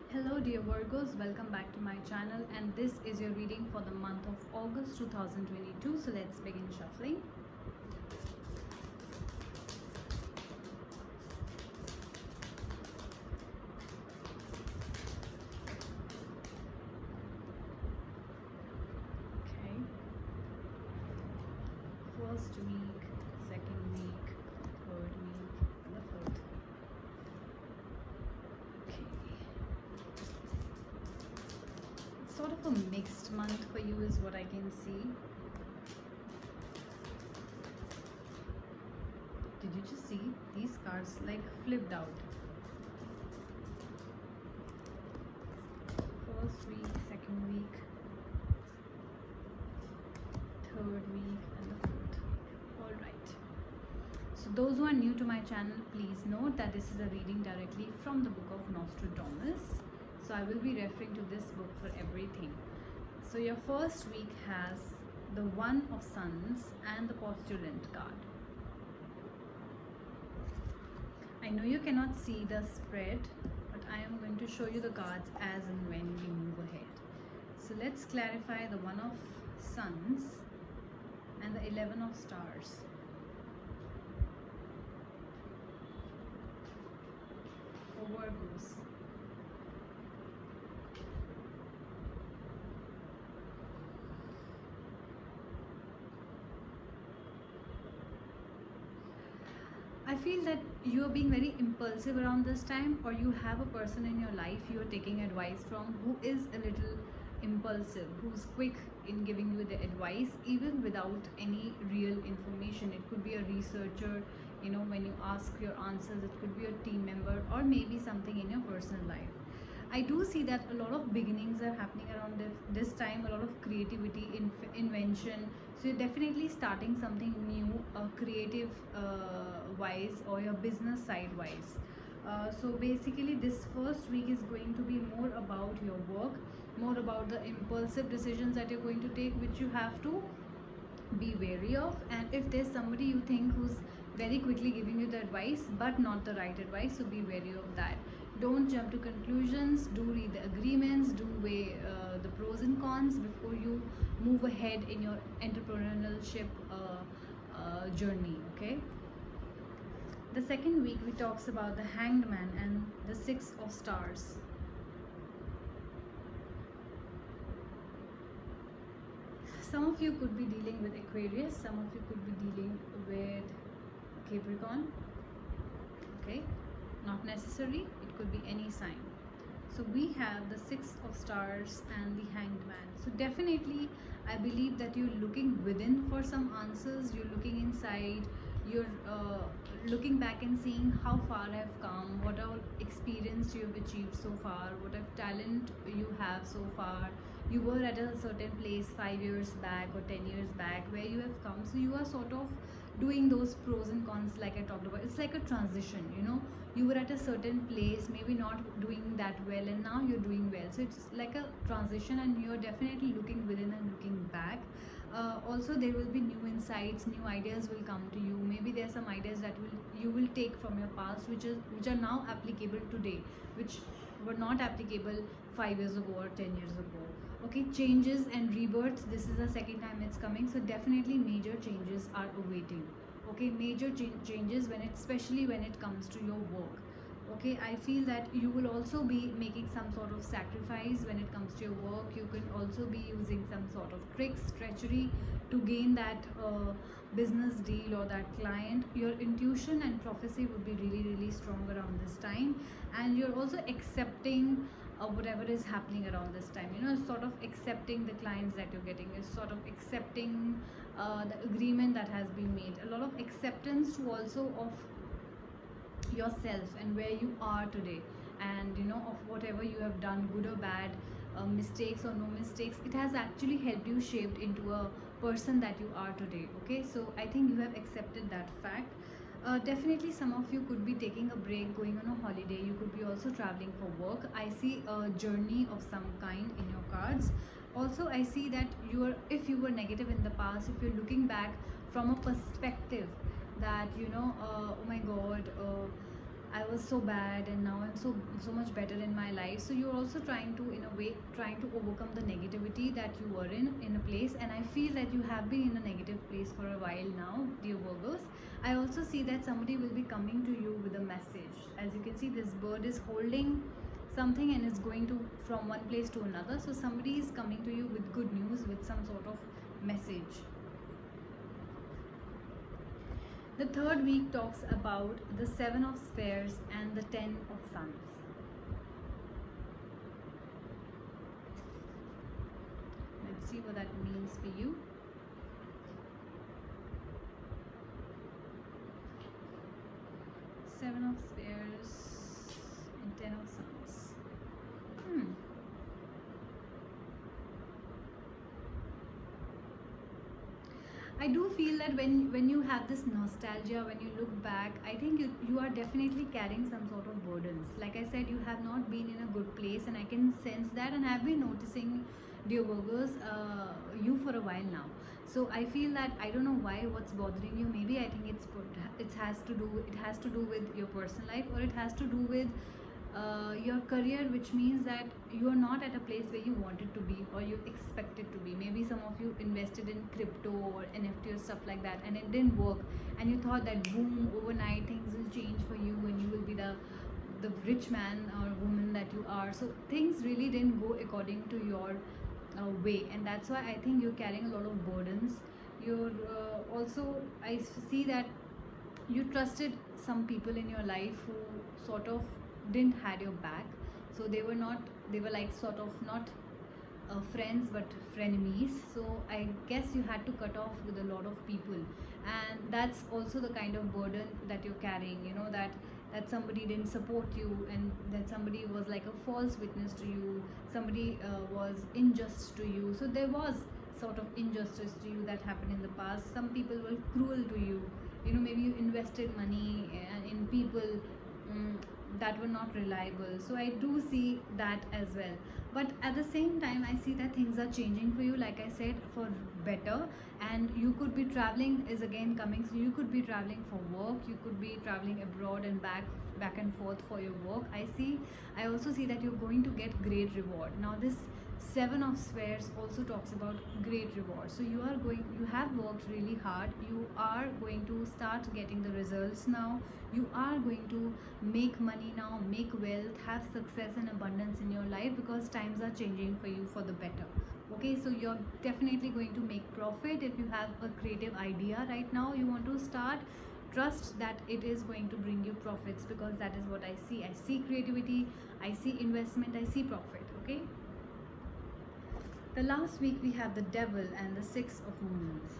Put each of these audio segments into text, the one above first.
Hello dear Virgos, welcome back to my channel, and this is your reading for the month of August 2022. So let's begin shuffling. Okay. First week, second week, third week, and the fourth week. Okay. It's sort of a mixed month for you is what I can see. Did you just see these cards like flipped out? First week, second week, third week, and the fourth week. All right. So those who are new to my channel, please note that this is a reading directly from the book of Nostradamus. So I will be referring to this book for everything. So your first week has the One of Suns and the Postulant card. I know you cannot see the spread, but I am going to show you the cards as and when we move ahead. So let's clarify the One of Suns and the 11 of Stars. For Virgos. I feel that you are being very impulsive around this time, or you have a person in your life you are taking advice from who is a little impulsive, who's quick in giving you the advice even without any real information. It could be a researcher, you know, when you ask your answers, it could be a team member, or maybe something in your personal life. I do see that a lot of beginnings are happening around this time, a lot of creativity, invention. So you're definitely starting something new, creative wise, or your business side wise. So basically this first week is going to be more about your work, more about the impulsive decisions that you're going to take, which you have to be wary of. And if there's somebody you think who's very quickly giving you the advice but not the right advice, so be wary of that. Don't jump to conclusions. Do read the agreements, do weigh the pros and cons before you move ahead in your entrepreneurship journey. Okay, the second week we talks about the Hanged Man and the 6 of Stars. Some of you could be dealing with Aquarius, some of you could be dealing with Capricorn. Okay, not necessary, it could be any sign. So we have the 6 of Stars and the Hanged Man. So definitely I believe that you're looking within for some answers, you're looking inside, you're looking back and seeing how far I've come, what all experience you've achieved so far, what of talent you have so far. You were at a certain place 5 years back or 10 years back, where you have come. So you are sort of doing those pros and cons like I talked about. It's like a transition, you know. You were at a certain place, maybe not doing that well, and now you're doing well. So it's like a transition, and you're definitely looking within and looking back. Also there will be new insights, new ideas will come to you. Maybe there are some ideas that you will take from your past, which are now applicable today, which were not applicable 5 years ago or 10 years ago. Okay, changes and rebirths, this is the second time it's coming. So definitely major changes are awaiting. Okay, major changes, when especially when it comes to your work. Okay, I feel that you will also be making some sort of sacrifice when it comes to your work. You can also be using some sort of tricks, treachery to gain that business deal or that client. Your intuition and prophecy would be really strong around this time, and you're also accepting whatever is happening around this time, you know, sort of accepting the clients that you're getting, is sort of accepting the agreement that has been made, a lot of acceptance to also of yourself and where you are today, and you know, of whatever you have done, good or bad, mistakes or no mistakes. It has actually helped you shaped into a person that you are today. Okay, so I think you have accepted that fact. Definitely some of you could be taking a break, going on a holiday. You could be also traveling for work. I see a journey of some kind in your cards. Also I see that if you were negative in the past, if you're looking back from a perspective that, you know, oh my god, I was so bad and now I'm so much better in my life. So you're also trying to, in a way, trying to overcome the negativity that you were in a place. And I feel that you have been in a negative place for a while now, dear Virgos. I also see that somebody will be coming to you with a message. As you can see, this bird is holding something and is going to from one place to another. So somebody is coming to you with good news, with some sort of message. The third week talks about the 7 of Spheres and the 10 of Suns. Let's see what that means for you. Seven of Spheres and 10 of Suns. I do feel that when you have this nostalgia, when you look back, I think you are definitely carrying some sort of burdens. Like I said, you have not been in a good place, and I can sense that, and I've been noticing, dear Virgos, you for a while now. So I feel that I don't know why, what's bothering you. Maybe I think it has to do with your personal life, or it has to do with your career, which means that you are not at a place where you wanted to be or you expected to be. Maybe some of you invested in crypto or NFT or stuff like that, and it didn't work, and you thought that boom, overnight things will change for you and you will be the rich man or woman that you are. So things really didn't go according to your way, and that's why I think you're carrying a lot of burdens. You're also, I see that you trusted some people in your life who sort of didn't had your back. So they were like sort of not friends but frenemies. So I guess you had to cut off with a lot of people, and that's also the kind of burden that you're carrying, you know, that somebody didn't support you, and that somebody was like a false witness to you, somebody was unjust to you. So there was sort of injustice to you that happened in the past. Some people were cruel to you, you know, maybe you invested money in people that were not reliable. So I do see that as well, but at the same time I see that things are changing for you, like I said, for better. And you could be traveling is again coming, so you could be traveling for work, you could be traveling abroad and back and forth for your work. I also see that you're going to get great reward. Now this 7 of Spheres also talks about great reward. So you have worked really hard, you are going to start getting the results now, you are going to make money now, make wealth, have success and abundance in your life, because times are changing for you for the better. Okay, so you're definitely going to make profit. If you have a creative idea right now you want to start, trust that it is going to bring you profits, because that is what I see creativity, I see investment, I see profit. Okay, the last week we have the Devil and the 6 of Wands.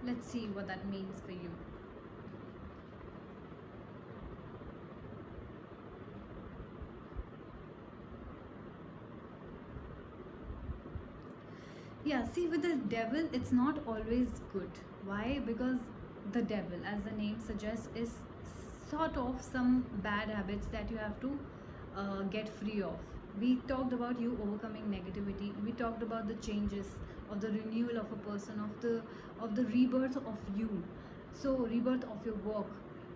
Let's see what that means for you. Yeah, see, with the Devil, it's not always good. Why? Because the Devil, as the name suggests, is sort of some bad habits that you have to get free of. We talked about you overcoming negativity, we talked about the changes, of the renewal of a person, of the rebirth of you. So rebirth of your work,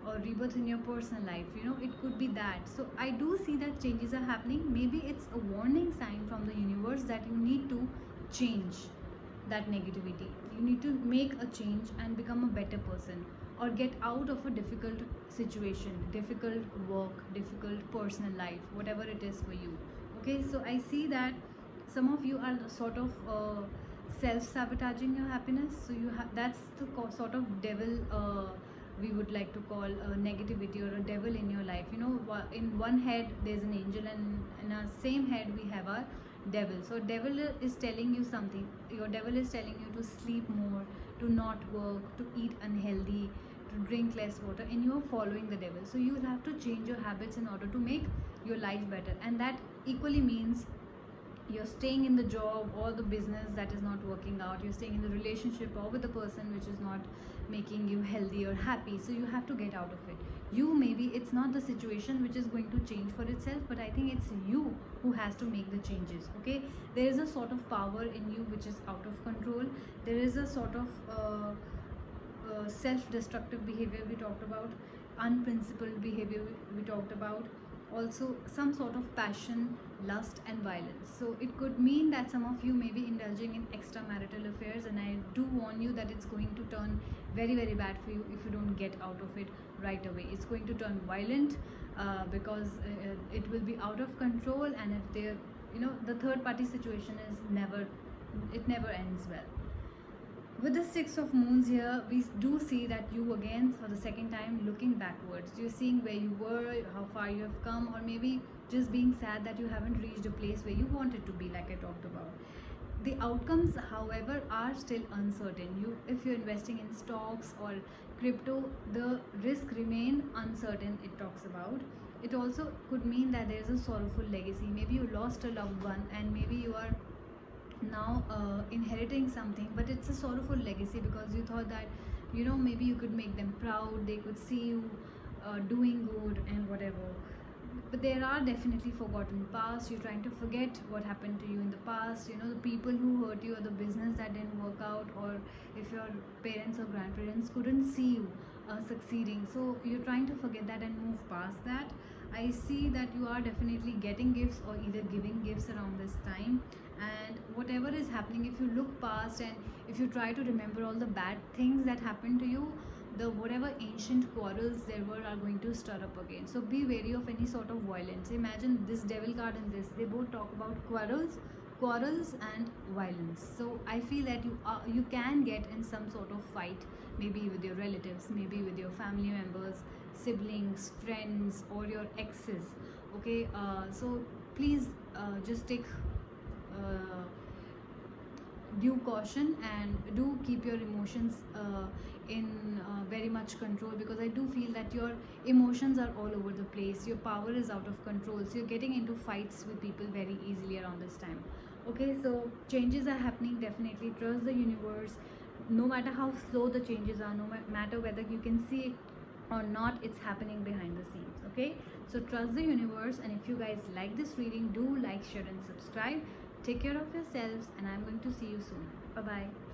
or rebirth in your personal life, you know, it could be that. So I do see that changes are happening. Maybe it's a warning sign from the universe that you need to change that negativity, you need to make a change and become a better person, or get out of a difficult situation, difficult work, difficult personal life, whatever it is for you. Okay, so I see that some of you are sort of self-sabotaging your happiness. So you have, that's the sort of devil we would like to call negativity, or a devil in your life. You know, in one head there's an angel, and in our same head we have our devil. So devil is telling you something, your devil is telling you to sleep more, to not work, to eat unhealthy, to drink less water, and you are following the devil. So you will have to change your habits in order to make your life better, and that equally means you're staying in the job or the business that is not working out, you're staying in the relationship or with the person which is not making you healthy or happy. So you have to get out of it. You, maybe it's not the situation which is going to change for itself, but I think it's you who has to make the changes. Okay, there is a sort of power in you which is out of control. There is a sort of self-destructive behavior we talked about, unprincipled behavior we talked about, also some sort of passion, lust and violence. So it could mean that some of you may be indulging in extramarital affairs, and I do warn you that it's going to turn very very bad for you if you don't get out of it right away. It's going to turn violent because it will be out of control, and if there, the third party situation is never ends well. With the Six of Moons here, we do see that you again for the second time looking backwards. You're seeing where you were, how far you have come, or maybe just being sad that you haven't reached a place where you wanted to be, like I talked about. The outcomes, however, are still uncertain. If you're investing in stocks or crypto, the risk remain uncertain, it talks about. It also could mean that there's a sorrowful legacy. Maybe you lost a loved one, and maybe you are now inheriting something, but it's a sorrowful legacy because you thought that maybe you could make them proud, they could see you doing good and whatever. But there are definitely forgotten past. You're trying to forget what happened to you in the past, the people who hurt you, or the business that didn't work out, or if your parents or grandparents couldn't see you succeeding. So you're trying to forget that and move past that. I see that you are definitely getting gifts or either giving gifts around this time, and whatever is happening, if you look past and if you try to remember all the bad things that happened to you, the whatever ancient quarrels there were are going to stir up again. So be wary of any sort of violence. Imagine this devil card and this, they both talk about quarrels and violence. So I feel that you can get in some sort of fight, maybe with your relatives, maybe with your family members, siblings, friends, or your exes. Okay, so please just take due caution and do keep your emotions in very much control, because I do feel that your emotions are all over the place, your power is out of control, so you're getting into fights with people very easily around this time. Okay, so changes are happening. Definitely trust the universe, no matter how slow the changes are, no matter whether you can see it or not, it's happening behind the scenes. Okay, so trust the universe, and if you guys like this reading, do like, share and subscribe. Take care of yourselves, and I'm going to see you soon. Bye bye.